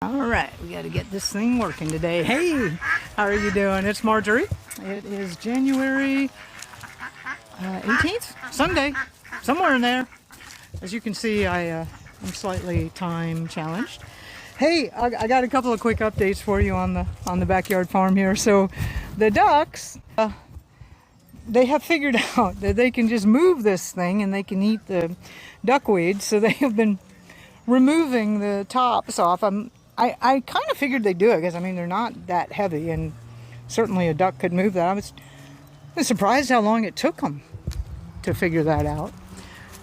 All right, we got to get this thing working today. Hey, how are you doing? It's Marjory. It is January 18th, Sunday, somewhere in there. As you can see, I'm slightly time challenged. Hey, I got a couple of quick updates for you on the backyard farm here. So, the ducks, they have figured out that they can just move this thing and they can eat the duckweed. So they have been removing the tops off. I kind of figured they'd do it because, I mean, they're not that heavy, and certainly a duck could move that. I was surprised how long it took them to figure that out.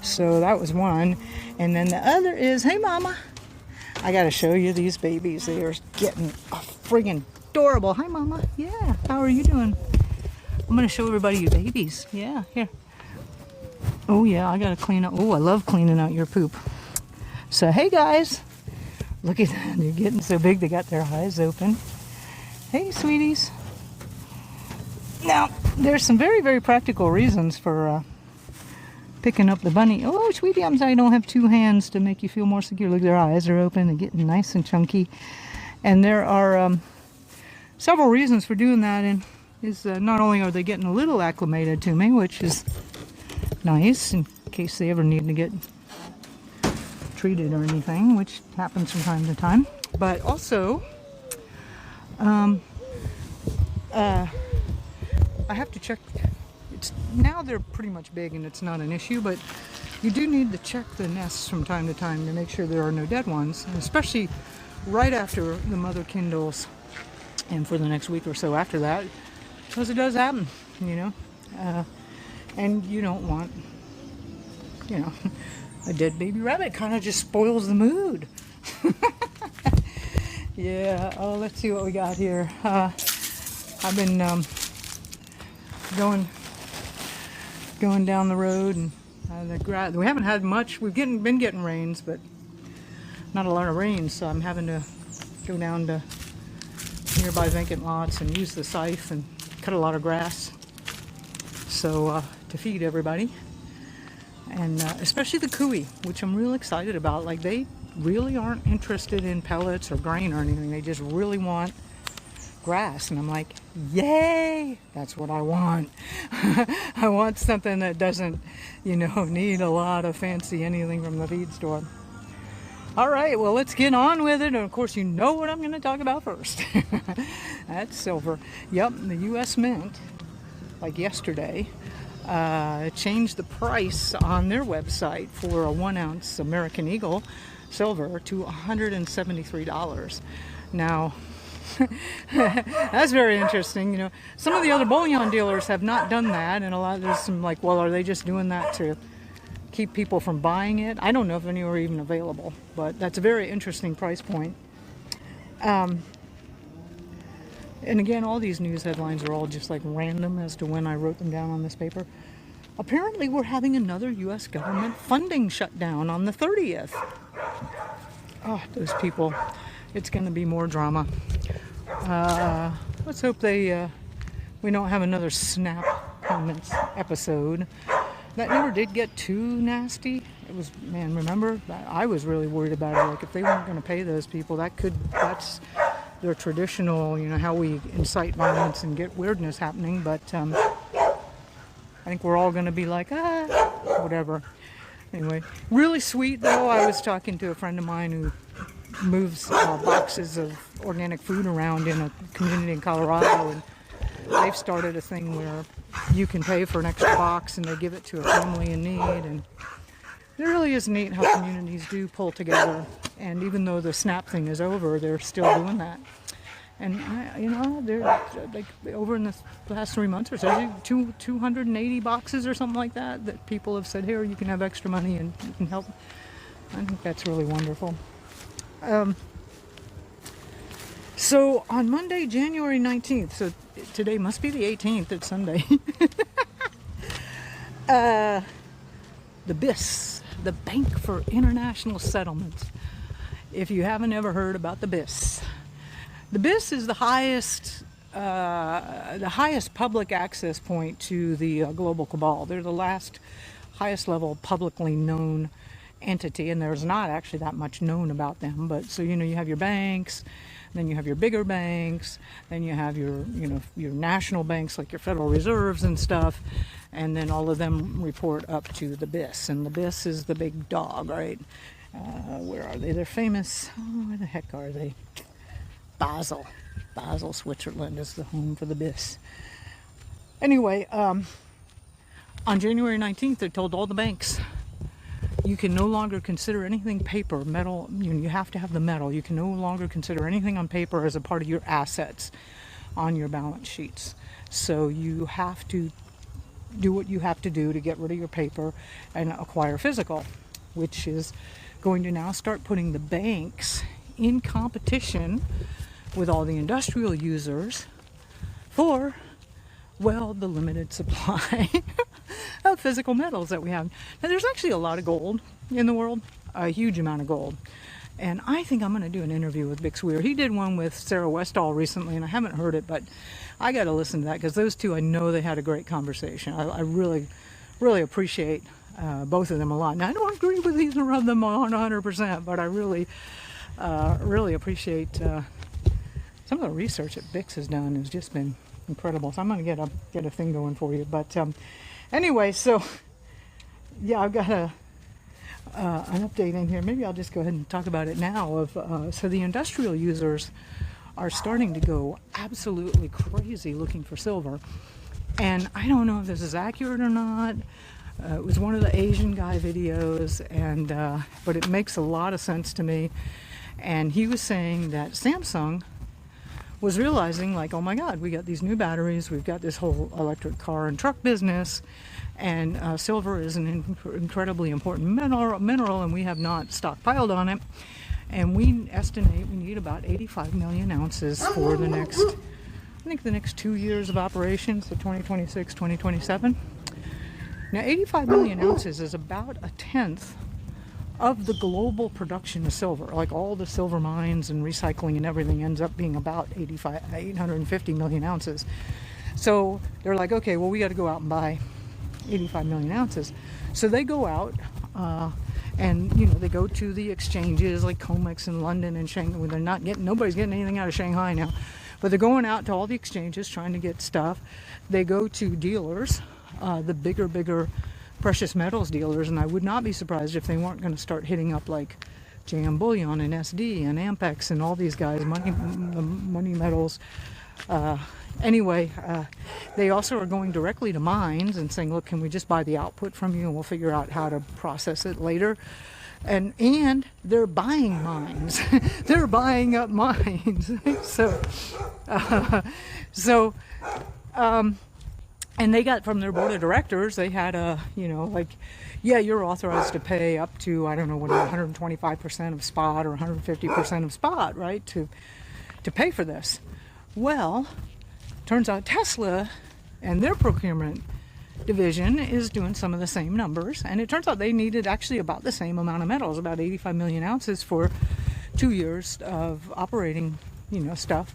So that was one. And then the other is, hey, Mama, I got to show you these babies. They are getting friggin' adorable. Hi, Mama. Yeah, how are you doing? I'm going to show everybody your babies. Yeah, here. Oh, yeah, I got to clean up. Oh, I love cleaning out your poop. So, hey, guys. Look at that. They're getting so big they got their eyes open. Hey, sweeties. Now, there's some very, very practical reasons for picking up the bunny. Oh, sweetie, I'm sorry I don't have two hands to make you feel more secure. Look, their eyes are open. They're getting nice and chunky. And there are several reasons for doing that. And not only are they getting a little acclimated to me, which is nice in case they ever need to get treated or anything, which happens from time to time, but also I have to check. Now they're pretty much big and it's not an issue, but you do need to check the nests from time to time to make sure there are no dead ones, and especially right after the mother kindles and for the next week or so after that, because it does happen, and you don't want, a dead baby rabbit kind of just spoils the mood. Yeah, oh, let's see what we got here. I've been going down the road, and we haven't had much. We've been getting rains, but not a lot of rain, so I'm having to go down to nearby vacant lots and use the scythe and cut a lot of grass, so to feed everybody. And especially the cooey, which I'm real excited about. Like, they really aren't interested in pellets or grain or anything. They just really want grass. And I'm like, yay! That's what I want. I want something that doesn't, need a lot of fancy anything from the feed store. All right, well, let's get on with it. And of course, you know what I'm going to talk about first. That's silver. Yep, the U.S. Mint, like yesterday, changed the price on their website for a 1-ounce American Eagle silver to $173. Now, that's very interesting. Some of the other bullion dealers have not done that, and there's some like, well, are they just doing that to keep people from buying it? I don't know if any are even available, but that's a very interesting price point. And again, all these news headlines are all just like random as to when I wrote them down on this paper. Apparently, we're having another U.S. government funding shutdown on the 30th. Oh, those people. It's going to be more drama. Let's hope we don't have another SNAP payments episode. That never did get too nasty. It was, man, remember? I was really worried about it. Like, if they weren't going to pay those people, that's their traditional, how we incite violence and get weirdness happening. But I think we're all going to be like, whatever. Anyway, really sweet, though. I was talking to a friend of mine who moves boxes of organic food around in a community in Colorado, and they've started a thing where you can pay for an extra box and they give it to a family in need. And it really is neat how communities do pull together. And even though the SNAP thing is over, they're still doing that. And, they're like over in the last 3 months or so, 280 boxes or something like that people have said, here, you can have extra money and you can help. I think that's really wonderful. So on Monday, January 19th, so today must be the 18th, it's Sunday. The BIS, the Bank for International Settlements. If you haven't ever heard about the BIS is the highest public access point to the global cabal. They're the highest level publicly known entity, and there's not actually that much known about them. But so, you know, you have your banks, then you have your bigger banks, then you have your, you know, your national banks like your Federal Reserves and stuff, and then all of them report up to the BIS, and the BIS is the big dog, right? Where are they? They're famous. Oh, where the heck are they? Basel. Basel, Switzerland is the home for the BIS. Anyway, on January 19th, they told all the banks, you can no longer consider anything paper, metal. You have to have the metal. You can no longer consider anything on paper as a part of your assets on your balance sheets. So you have to do what you have to do to get rid of your paper and acquire physical, which is going to now start putting the banks in competition with all the industrial users for, well, the limited supply of physical metals that we have. Now, there's actually a lot of gold in the world, a huge amount of gold. And I think I'm going to do an interview with Bix Weir. He did one with Sarah Westall recently, and I haven't heard it, but I got to listen to that because those two, I know they had a great conversation. I really, really appreciate both of them a lot. Now, I don't agree with either of them on 100%, but I really, really appreciate some of the research that Bix has done has just been incredible. So I'm going to get a thing going for you. But anyway, so yeah, I've got an update in here. Maybe I'll just go ahead and talk about it now. So the industrial users are starting to go absolutely crazy looking for silver. And I don't know if this is accurate or not. It was one of the Asian guy videos, and but it makes a lot of sense to me. And he was saying that Samsung was realizing, like, oh my God, we got these new batteries, we've got this whole electric car and truck business, and silver is an incredibly important mineral, and we have not stockpiled on it. And we estimate we need about 85 million ounces for the next, I think the next 2 years of operation, so 2026, 2027. Now, 85 million ounces is about a tenth of the global production of silver. Like all the silver mines and recycling and everything ends up being about 850 million ounces. So they're like, okay, well, we got to go out and buy 85 million ounces. So they go out and, you know, they go to the exchanges like COMEX in London and Shanghai. Well, they're not getting, nobody's getting anything out of Shanghai now, but they're going out to all the exchanges trying to get stuff. They go to dealers, the bigger precious metals dealers, and I would not be surprised if they weren't going to start hitting up like JM Bullion and SD and Ampex and all these guys, money metals. Anyway, they also are going directly to mines and saying, look, can we just buy the output from you and we'll figure out how to process it later. And they're buying mines. They're buying up mines. And they got from their board of directors, they had a, you know, like, yeah, you're authorized to pay up to, I don't know, what, 125% of spot or 150% of spot, right, to pay for this. Well, turns out Tesla and their procurement division is doing some of the same numbers, and it turns out they needed actually about the same amount of metals, about 85 million ounces for 2 years of operating, you know, stuff.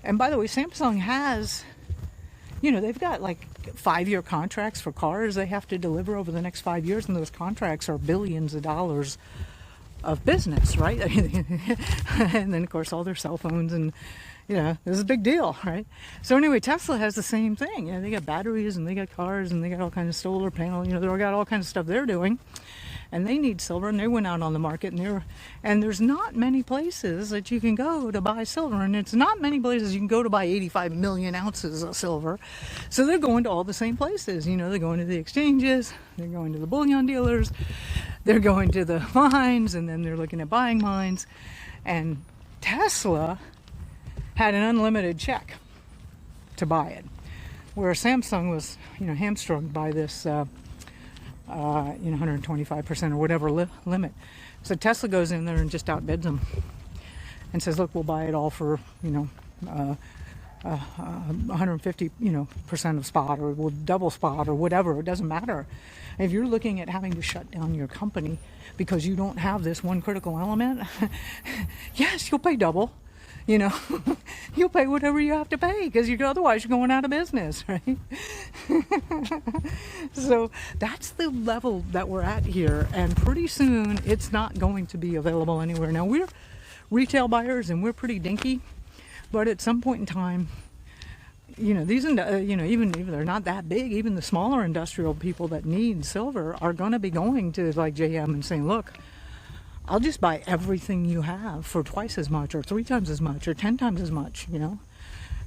And by the way, Samsung has, you know, they've got like 5-year contracts for cars they have to deliver over the next 5 years, and those contracts are billions of dollars of business, right? And then, of course, all their cell phones, and, you know, this is a big deal, right? So anyway, Tesla has the same thing. You know, they got batteries, and they got cars, and they got all kinds of solar panel. You know, they've got all kinds of stuff they're doing, and they need silver, and they went out on the market, and there's not many places that you can go to buy silver, and it's not many places you can go to buy 85 million ounces of silver. So they're going to all the same places. You know, they're going to the exchanges, they're going to the bullion dealers, they're going to the mines, and then they're looking at buying mines. And Tesla had an unlimited check to buy it, where Samsung was, you know, hamstrung by this 125% or whatever limit. So Tesla goes in there and just outbids them and says, look, we'll buy it all for, 150, percent of spot, or we'll double spot, or whatever. It doesn't matter. If you're looking at having to shut down your company because you don't have this one critical element, yes, you'll pay double, You'll pay whatever you have to pay because otherwise you're going out of business, right? So that's the level that we're at here, and pretty soon it's not going to be available anywhere. Now, we're retail buyers and we're pretty dinky, but at some point in time, these even if they're not that big, even the smaller industrial people that need silver are going to be going to like JM and saying, look, I'll just buy everything you have for twice as much or 3 times as much or 10 times as much,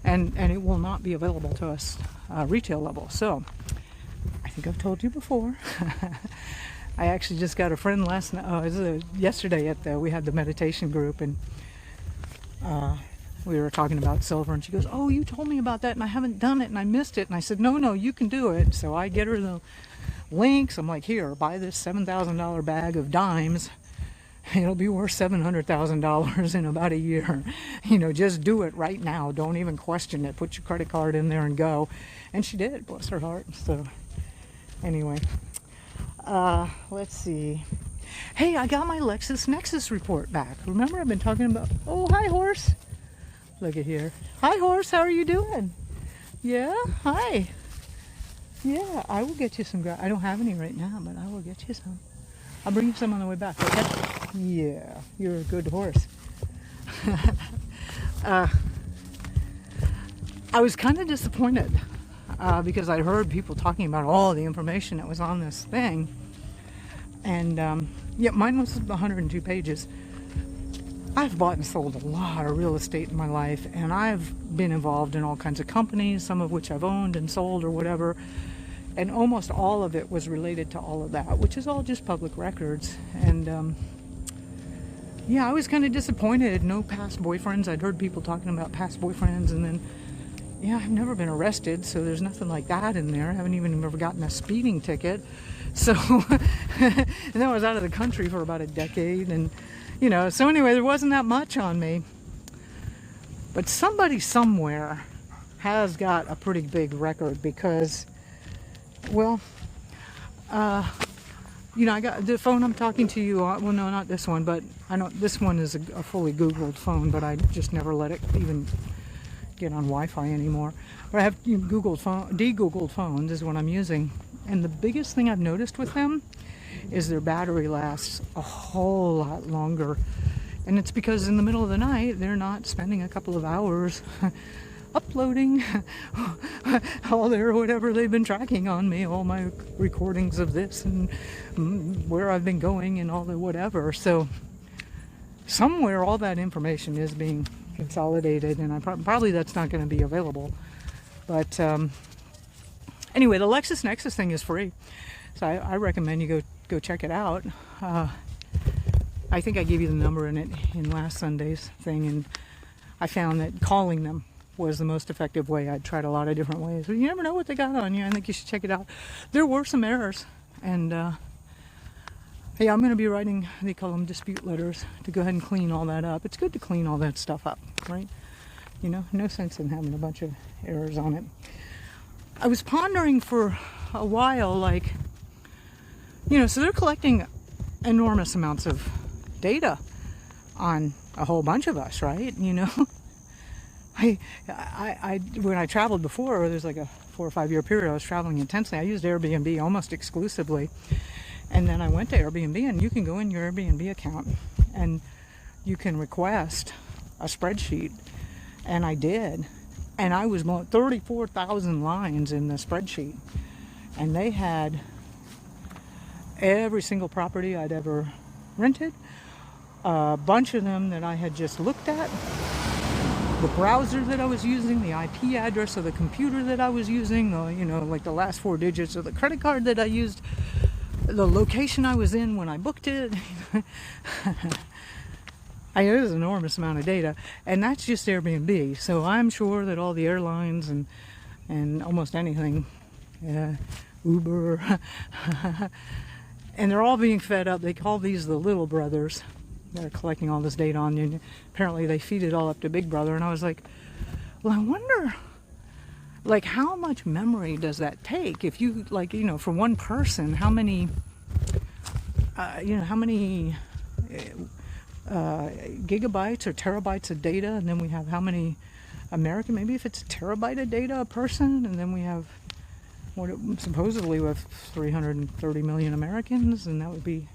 and it will not be available to us retail level. So I think I've told you before. I actually just got a friend yesterday we had the meditation group, and we were talking about silver, and she goes, oh, you told me about that and I haven't done it and I missed it. And I said, no, you can do it. So I get her the links. I'm like, here, buy this $7,000 bag of dimes. It'll be worth $700,000 in about a year. Just do it right now. Don't even question it. Put your credit card in there and go. And she did, bless her heart. So anyway, let's see. Hey, I got my LexisNexis report back. Remember I've been talking about, oh, hi, horse. Look at here. Hi, horse. How are you doing? Yeah? Hi. Yeah, I will get you some grass. I don't have any right now, but I will get you some. I'll bring you some on the way back, okay? Yeah, you're a good horse. I was kind of disappointed because I heard people talking about all the information that was on this thing. And, mine was 102 pages. I've bought and sold a lot of real estate in my life, and I've been involved in all kinds of companies, some of which I've owned and sold or whatever, and almost all of it was related to all of that, which is all just public records. And I was kind of disappointed. No past boyfriends. I'd heard people talking about past boyfriends, and then I've never been arrested, so there's nothing like that in there. I haven't even ever gotten a speeding ticket. So and then I was out of the country for about a decade, and so anyway, there wasn't that much on me. But somebody somewhere has got a pretty big record because, I got the phone I'm talking to you on. Well, no, not this one, but I know this one is a fully Googled phone, but I just never let it even get on Wi-Fi anymore. But I have de-Googled phones is what I'm using. And the biggest thing I've noticed with them is their battery lasts a whole lot longer. And it's because in the middle of the night, they're not spending a couple of hours uploading all their whatever they've been tracking on me, all my recordings of this and where I've been going and all the whatever. So somewhere all that information is being consolidated, and probably that's not going to be available. But anyway, the LexisNexis thing is free, so I recommend you go check it out. I think I gave you the number in last Sunday's thing, and I found that calling them was the most effective way. I'd tried a lot of different ways, but you never know what they got on you. I think you should check it out. There were some errors, and hey, I'm going to be writing, they call them dispute letters, to go ahead and clean all that up. It's good to clean all that stuff up, right? No sense in having a bunch of errors on it. I was pondering for a while, so they're collecting enormous amounts of data on a whole bunch of us, right? I when I traveled before, there's like a 4 or 5 year period I was traveling intensely. I used Airbnb almost exclusively. And then I went to Airbnb, and you can go in your Airbnb account and you can request a spreadsheet. And I did. And I was 34,000 lines in the spreadsheet. And they had every single property I'd ever rented, a bunch of them that I had just looked at, the browser that I was using, the IP address of the computer that I was using, like the last 4 digits of the credit card that I used, the location I was in when I booked it. It is an enormous amount of data, and that's just Airbnb. So I'm sure that all the airlines and almost anything, Uber, and they're all being fed up. They call these the little brothers. They're collecting all this data on you. And apparently they feed it all up to Big Brother. And I was like, well, I wonder, how much memory does that take? If you, for one person, how many gigabytes or terabytes of data, and then we have how many American, maybe if it's a terabyte of data a person, and then we have what supposedly with 330 million Americans, and that would be,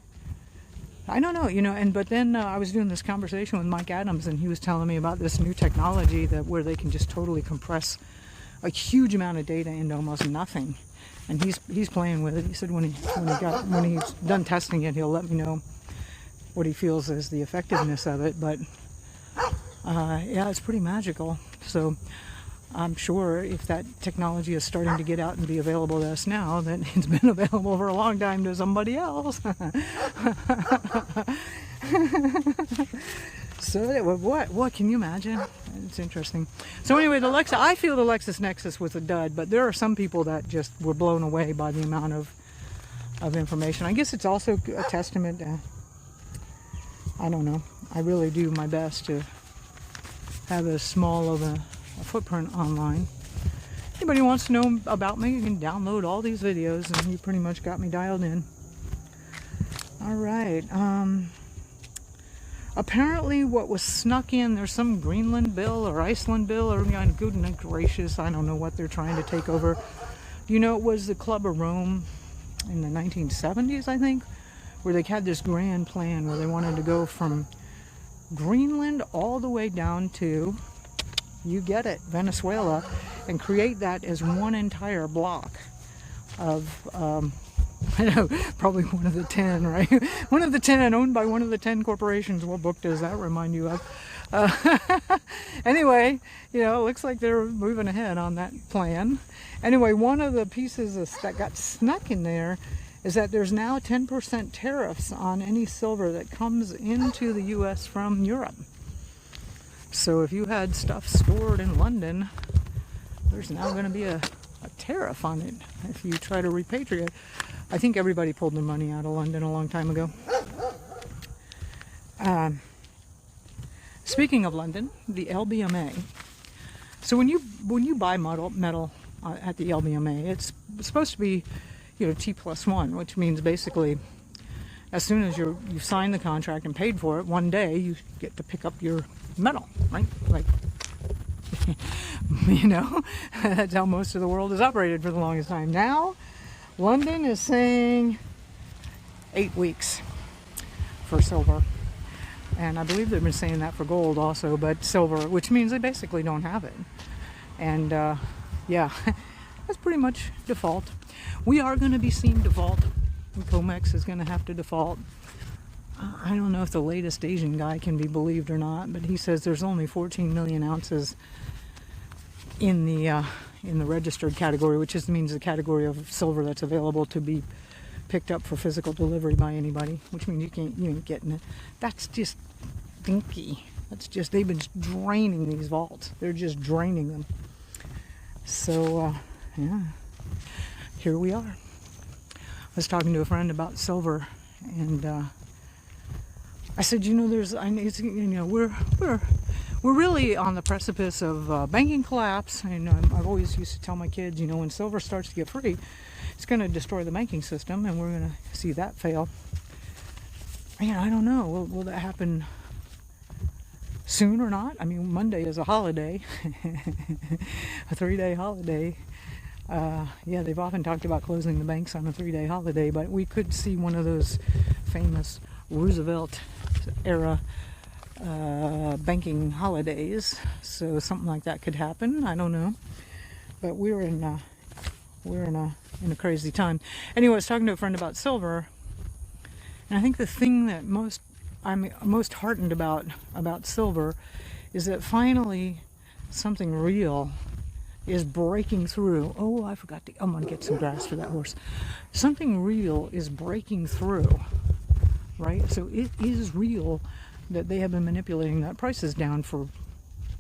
I don't know, but then I was doing this conversation with Mike Adams, and he was telling me about this new technology that where they can just totally compress a huge amount of data into almost nothing, and he's playing with it. He said when he's done testing it, he'll let me know what he feels is the effectiveness of it. But yeah, it's pretty magical. So I'm sure if that technology is starting to get out and be available to us now, then it's been available for a long time to somebody else. So what can you imagine? It's interesting. So anyway, I feel the LexisNexis was a dud, but there are some people that just were blown away by the amount of information. I guess it's also a testament to, I don't know, I really do my best to have as small of a footprint online. Anybody wants to know about me, you can download all these videos, and you pretty much got me dialed in. All right. Apparently what was snuck in, there's some Greenland bill or Iceland bill, or goodness gracious, I don't know what they're trying to take over. It was the Club of Rome in the 1970s, I think, where they had this grand plan where they wanted to go from Greenland all the way down to, you get it, Venezuela, and create that as one entire block of, I know, probably one of the 10, right? One of the 10, owned by one of the 10 corporations. What book does that remind you of? Anyway, it looks like they're moving ahead on that plan. Anyway, one of the pieces that got snuck in there is that there's now 10% tariffs on any silver that comes into the U.S. from Europe. So if you had stuff stored in London, there's now going to be a tariff on it if you try to repatriate. I think everybody pulled their money out of London a long time ago. Speaking of London, the LBMA. So when you buy metal at the LBMA, it's supposed to be, T+1, which means basically as soon as you've signed the contract and paid for it, one day you get to pick up your metal, right? Like, that's how most of the world has operated for the longest time. Now, London is saying 8 weeks for silver. And I believe they've been saying that for gold also, but silver, which means they basically don't have it. And yeah, that's pretty much default. We are going to be seeing default. COMEX is going to have to default. I don't know if the latest Asian guy can be believed or not, but he says there's only 14 million ounces in the registered category, which just means the category of silver that's available to be picked up for physical delivery by anybody, which means you ain't getting it. That's just stinky. That's just, they've been draining these vaults. They're just draining them. So, yeah, here we are. I was talking to a friend about silver, and I said, we're really on the precipice of banking collapse. And I've always used to tell my kids, when silver starts to get free, it's going to destroy the banking system, and we're going to see that fail. I don't know. Will that happen soon or not? I mean, Monday is a holiday, a 3-day holiday. Yeah, they've often talked about closing the banks on a 3-day holiday, but we could see one of those famous Roosevelt era banking holidays. So something like that could happen. I don't know, but we're in a crazy time. Anyway, I was talking to a friend about silver, and I think the thing that I'm most heartened about silver is that finally something real is breaking through. Oh, I forgot I'm gonna get some grass for that horse. Something real is breaking through, right? So it is real that they have been manipulating that prices down for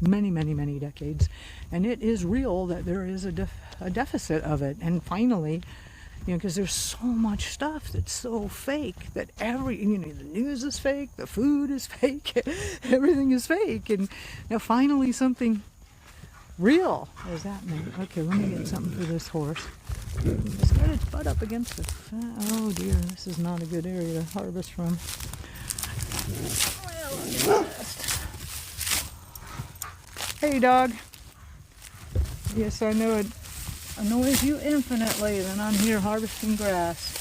many, many, many decades, and it is real that there is a deficit of it. And finally, because there's so much stuff that's so fake that the news is fake, the food is fake, everything is fake, and now finally something real is happening. Okay, let me get something for this horse. It's got its butt up against the oh dear, this is not a good area to harvest from. Well, hey dog, Yes, I know it annoys you infinitely that I'm here harvesting grass.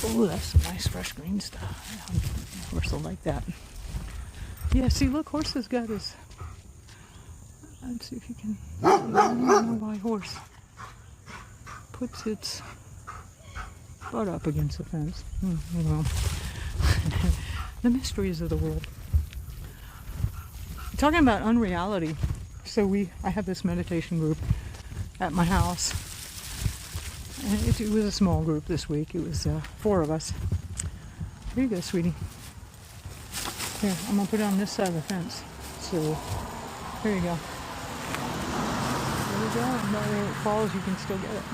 Oh, that's some nice fresh green stuff. Horse will like that. Yeah, see, look, horse has got his... Let's see if you can... I don't know why horse puts its butt up against the fence. Well, the mysteries of the world. Talking about unreality. So I have this meditation group at my house. And it was a small group this week. It was 4 of us. Here you go, sweetie. Here, I'm going to put it on this side of the fence. So, here you go. There we go. And when it falls, you can still get it.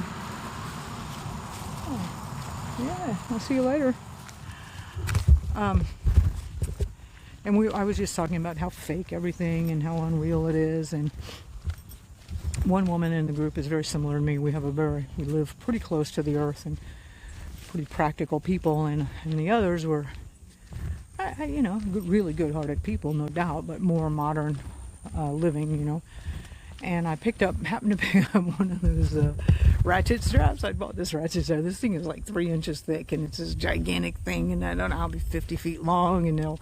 Oh, yeah, I'll see you later. And I was just talking about how fake everything and how unreal it is. And one woman in the group is very similar to me. We live pretty close to the earth and pretty practical people. And the others were, really good-hearted people, no doubt, but more modern living, And I happened to pick up one of those ratchet straps. I bought this ratchet strap. This thing is like 3 inches thick, and it's this gigantic thing, and I don't know, it'll be 50 feet long, and they'll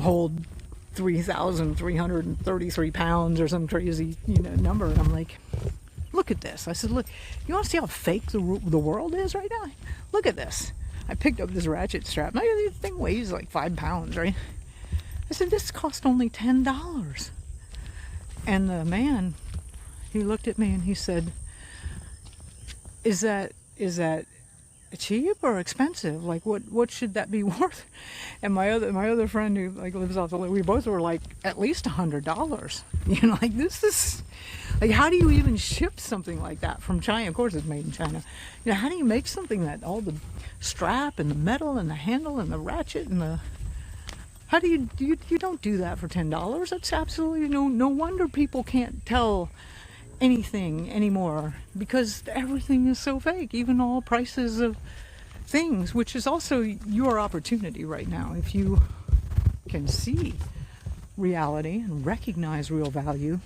hold 3,333 pounds or some crazy, number. And I'm like, look at this. I said, look, you want to see how fake the world is right now? Look at this. I picked up this ratchet strap. Now, this thing weighs like 5 pounds, right? I said, this cost only $10. And the man, he looked at me and he said, is that cheap or expensive? Like, what should that be worth? And my other friend who lives off the lake, we both were like, at least $100. Like, this is like, how do you even ship something like that from China? Of course it's made in China. How do you make something that all the strap and the metal and the handle and the ratchet and the... How do you don't do that for $10? That's absolutely no wonder people can't tell anything anymore, because everything is so fake, even all prices of things, which is also your opportunity right now. If you can see reality and recognize real value,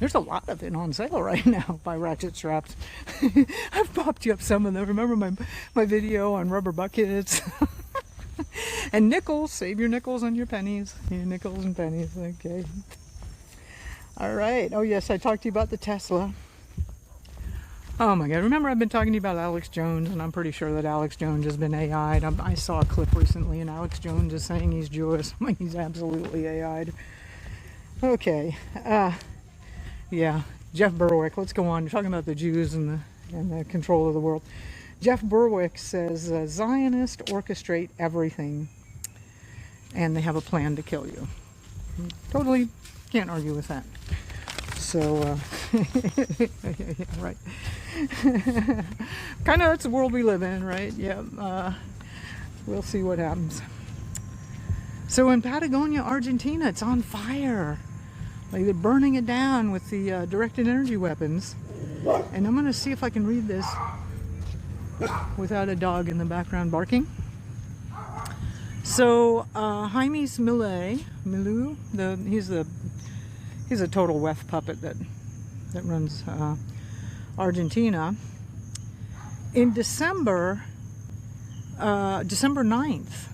there's a lot of it on sale right now by ratchet straps. I've popped you up some of them. Remember my video on rubber buckets? And nickels, save your nickels and your pennies. Your nickels and pennies, okay. All right. Oh, yes, I talked to you about the Tesla. Oh, my God. Remember, I've been talking to you about Alex Jones, and I'm pretty sure that Alex Jones has been AI'd. I saw a clip recently, and Alex Jones is saying he's Jewish. I mean, he's absolutely AI'd. Okay. Yeah. Jeff Berwick. Let's go on. You're talking about the Jews and the control of the world. Jeff Berwick says Zionists orchestrate everything, and they have a plan to kill you. Totally can't argue with that. So, yeah, right. Kind of that's the world we live in, right? Yeah. We'll see what happens. So in Patagonia, Argentina, it's on fire. Like, they're burning it down with the directed energy weapons. And I'm going to see if I can read this without a dog in the background barking. So Jaimes Milei, he's a total WEF puppet that runs Argentina. In December 9th,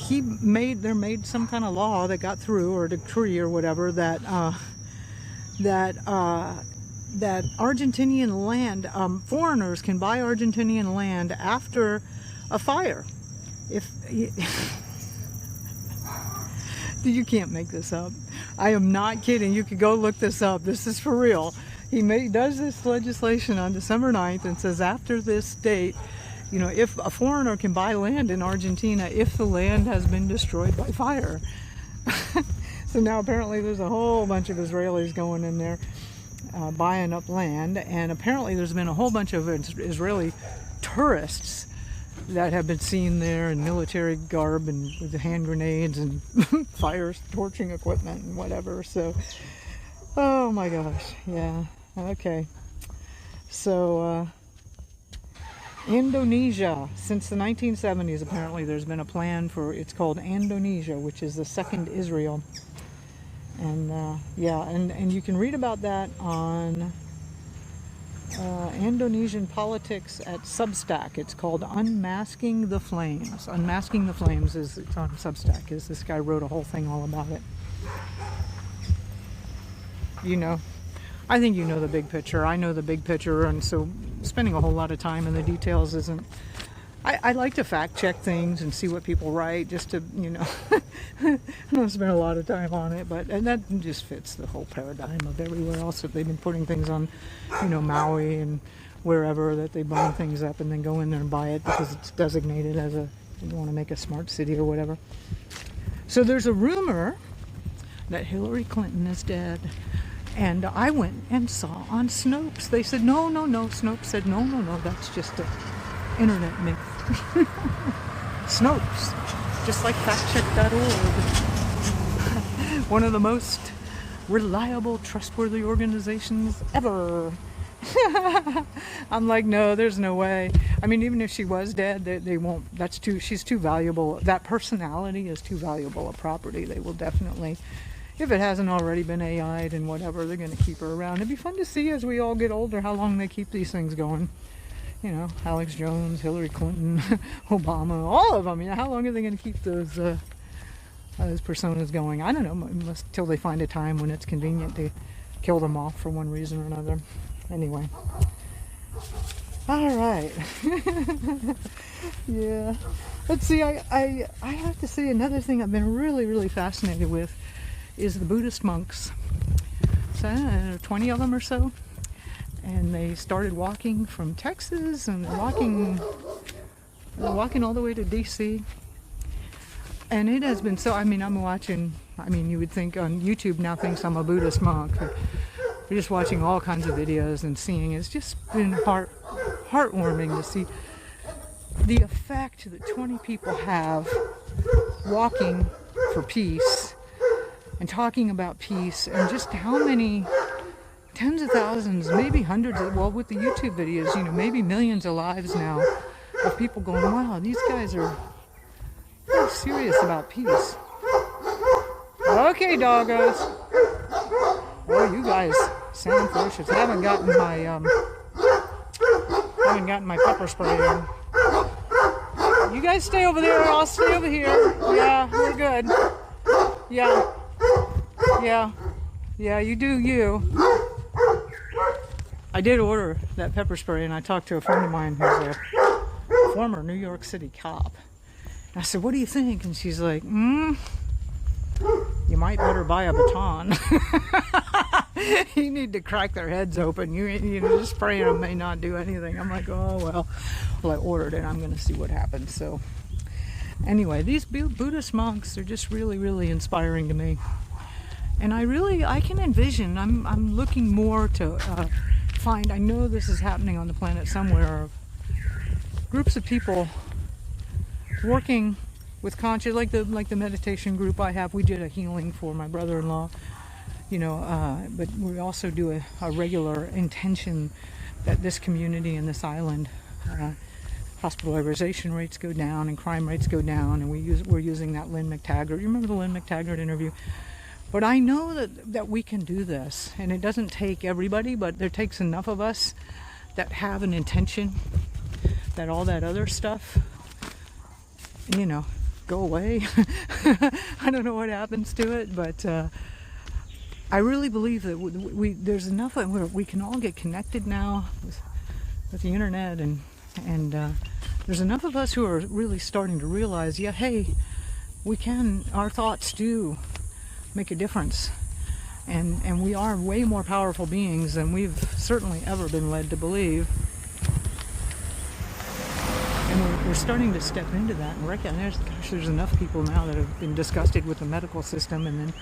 they made some kind of law that got through, or decree or whatever, that Argentinian land, foreigners can buy Argentinian land after a fire. You can't make this up. I am not kidding. You could go look this up. This is for real. He does this legislation on December 9th and says after this date, if a foreigner can buy land in Argentina if the land has been destroyed by fire. So now apparently there's a whole bunch of Israelis going in there buying up land, and apparently there's been a whole bunch of Israeli tourists that have been seen there in military garb and with the hand grenades and fire torching equipment and whatever. So, oh my gosh, yeah, okay. So, Indonesia, since the 1970s, apparently there's been a plan for, it's called Indonesia, which is the second Israel. And yeah, and you can read about that on Indonesian politics at Substack. It's called Unmasking the Flames. Unmasking the Flames is, it's on Substack. Is this guy wrote a whole thing all about it. You know, I think you know the big picture. I know the big picture, and so spending a whole lot of time in the details isn't. I like to fact check things and see what people write, just to, you know, I don't spend a lot of time on it, and that just fits the whole paradigm of everywhere else that they've been putting things on, you know, Maui and wherever, that they burn things up and then go in there and buy it because it's designated as a, you want to make a smart city or whatever. So there's a rumor that Hillary Clinton is dead. And I went and saw on Snopes. They said, no. Snopes said, no, that's just an internet myth. Snopes, just like factcheck.org. One of the most reliable, trustworthy organizations ever. I'm like, no, there's no way. I mean, even if she was dead, they won't, she's too valuable. That personality is too valuable a property. They will definitely, if it hasn't already been AI'd and whatever, they're going to keep her around. It'd be fun to see as we all get older how long they keep these things going. You know, Alex Jones, Hillary Clinton, Obama, all of them. You know, how long are they going to keep those personas going? I don't know, till they find a time when it's convenient to kill them off for one reason or another. Anyway. All right. Yeah. Let's see, I have to say another thing I've been really, really fascinated with is the Buddhist monks. So, I don't know, 20 of them or so. And they started walking from Texas, and they're walking all the way to DC. And it has been so, I mean, I'm watching, I mean, you would think on YouTube now thinks I'm a Buddhist monk. But you're just watching all kinds of videos and seeing, it's just been heartwarming to see the effect that 20 people have walking for peace and talking about peace, and just how many tens of thousands, maybe hundreds of, well, with the YouTube videos, you know, maybe millions of lives now of people going, wow, these guys are really serious about peace. Okay, doggos. Oh, you guys sound ferocious. I haven't gotten my pepper spray in. You guys stay over there, I'll stay over here. Yeah, we're good. Yeah, you do you. I did order that pepper spray, and I talked to a friend of mine who's a former New York City cop. And I said, what do you think? And she's like, you might better buy a baton. You need to crack their heads open. You know, just spraying them may not do anything. I'm like, oh, well, I ordered it. I'm going to see what happens. So anyway, these Buddhist monks are just really, really inspiring to me. And I can envision, I'm looking more to find, I know this is happening on the planet somewhere, groups of people working with conscious, like the meditation group I have. We did a healing for my brother-in-law, you know, but we also do a regular intention that this community and this island, hospitalization rates go down and crime rates go down, and we're using that Lynn McTaggart. You remember the Lynn McTaggart interview? But I know that we can do this, and it doesn't take everybody, but there takes enough of us that have an intention that all that other stuff, you know, go away. I don't know what happens to it, but I really believe that there's enough where we can all get connected now with the internet, and there's enough of us who are really starting to realize, yeah, hey, our thoughts do make a difference, and we are way more powerful beings than we've certainly ever been led to believe. And we're starting to step into that and recognize, gosh, there's enough people now that have been disgusted with the medical system and then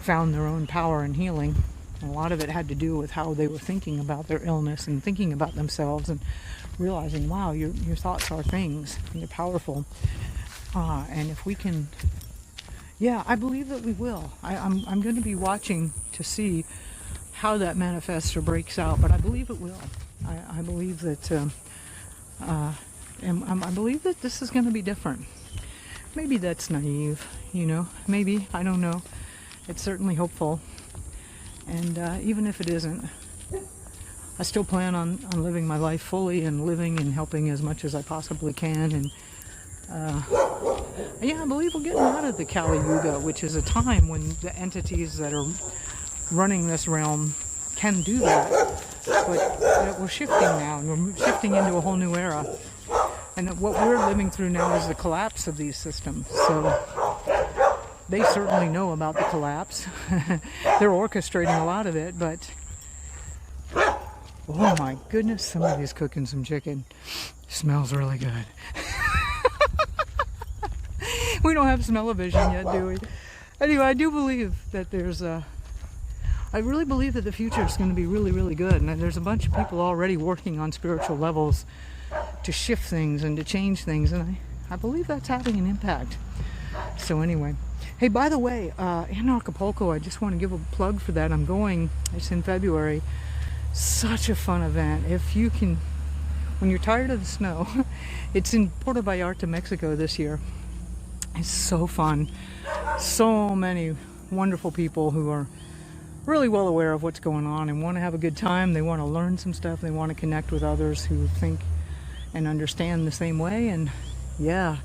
found their own power and healing. And a lot of it had to do with how they were thinking about their illness and thinking about themselves, and realizing, wow, your thoughts are things, and they're powerful. And if we can, yeah, I believe that we will. I'm going to be watching to see how that manifests or breaks out, but I believe it will. I believe that, and I believe that this is going to be different. Maybe that's naive, you know. Maybe, I don't know. it's certainly hopeful. And even if it isn't, I still plan on living my life fully and living and helping as much as I possibly can. And yeah, I believe we're getting out of the Kali Yuga, which is a time when the entities that are running this realm can do that. But we're shifting now, and we're shifting into a whole new era. And what we're living through now is the collapse of these systems. So they certainly know about the collapse. They're orchestrating a lot of it, but oh my goodness, somebody's cooking some chicken. Smells really good. We don't have smell-o-vision yet, do we? Anyway, I do believe that I really believe that the future is going to be really, really good. And there's a bunch of people already working on spiritual levels to shift things and to change things. And I believe that's having an impact. So anyway. Hey, by the way, in Acapulco, I just want to give a plug for that. I'm going, it's in February. Such a fun event. If you can, when you're tired of the snow, it's in Puerto Vallarta, Mexico this year. It's so fun. So many wonderful people who are really well aware of what's going on and want to have a good time. They want to learn some stuff. They want to connect with others who think and understand the same way. And yeah,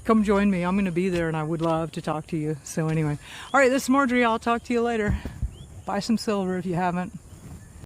come join me. I'm going to be there and I would love to talk to you. So anyway, all right, this is Marjory. I'll talk to you later. Buy some silver if you haven't.